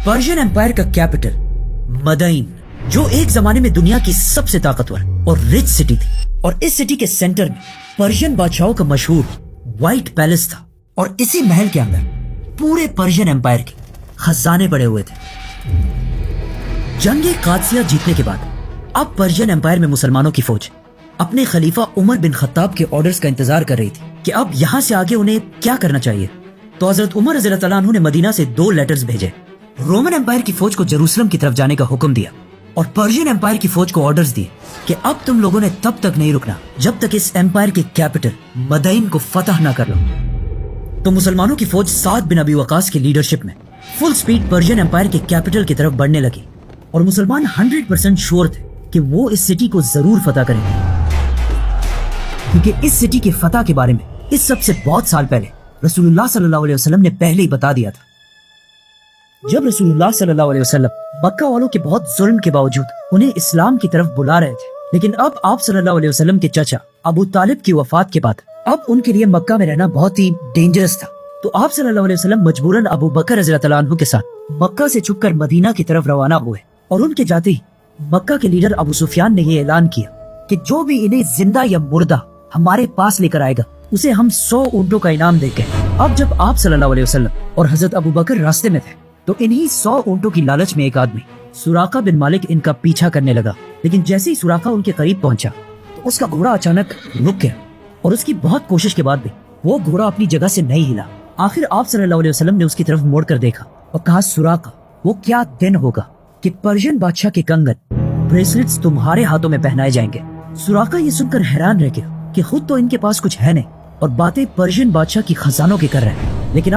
Persian empire का capital Madain, जो एक जमाने में दुनिया की सबसे ताकतवर और रिच सिटी थी, और इस सिटी के सेंटर में पर्शियन बादशाहों का मशहूर व्हाइट पैलेस था, और इसी महल के अंदर पूरे पर्शियन एम्पायर के खजाने पड़े हुए थे। जंग कादसिया जीतने के बाद अब पर्शियन एम्पायर में मुसलमानों की फौज अपने खलीफा उमर बिन खत्ताब के ऑर्डर्स का इंतजार कर रही थी कि अब यहाँ से आगे उन्हें क्या करना चाहिए। तो हजरत उमर रज़ी अल्लाह अन्हु ने मदीना से 2 लेटर्स भेजे। रोमन एम्पायर की फौज को जेरूसलम की तरफ जाने का हुक्म दिया और पर्शियन एम्पायर की फौज को ऑर्डर्स दिए कि अब तुम लोगों ने तब तक नहीं रुकना जब तक इस एम्पायर के कैपिटल मदाइन को फतह ना कर लो। तो मुसलमानों की फौज साद बिन अबी वकास की लीडरशिप में फुल स्पीड पर्शियन एम्पायर के कैपिटल की तरफ बढ़ने लगी, और मुसलमान 100% श्योर थे कि वो इस सिटी को जरूर फतह करेंगे, क्योंकि इस सिटी के फतह के बारे में इस सब से बहुत साल पहले रसूलुल्लाह सल्लल्लाहु अलैहि वसल्लम ने पहले ही बता दिया था। जब रसूलुल्लाह सल्लल्लाहु अलैहि वसल्लम मक्का वालों के बहुत जुल्म के बावजूद उन्हें इस्लाम की तरफ बुला रहे थे, लेकिन अब आप सल्लल्लाहु अलैहि वसल्लम के चाचा अबू तालिब की वफात के बाद अब उनके लिए मक्का में रहना बहुत ही डेंजरस था। तो आप सल्लल्लाहु अलैहि वसल्लम मजबूरन अबू बकर रज़ियल्लाहु अन्हु के साथ मक्का से छुपकर मदीना की तरफ रवाना हुए, और उनके जाते ही मक्का के लीडर अबू सुफियान ने ये ऐलान किया कि जो भी इन्हें जिंदा या मुर्दा हमारे पास लेकर आएगा उसे हम 100 ऊंटों का इनाम देंगे। अब जब आप सल्लल्लाहु अलैहि वसल्लम और हजरत अबू बकर रास्ते में थे तो इन्हीं 100 ऊंटों की लालच में एक आदमी सुराका बिन मालिक इनका पीछा करने लगा, लेकिन जैसे ही सुराका उनके करीब पहुंचा तो उसका घोड़ा अचानक रुक गया, और उसकी बहुत कोशिश के बाद भी वो घोड़ा अपनी जगह से नहीं हिला। आखिर आप सल्लल्लाहु अलैहि वसल्लम ने उसकी तरफ मुड़कर देखा और कहा, सुराका, वो क्या दिन होगा कि पर्शियन बादशाह के कंगन ब्रेसलेट्स तुम्हारे हाथों में पहनाए जाएंगे। सुराका ये सुनकर हैरान रह गया कि खुद तो इनके पास कुछ है नहीं और बातें पर्शियन बादशाह की खजानों की कर रहे हैं, लेकिन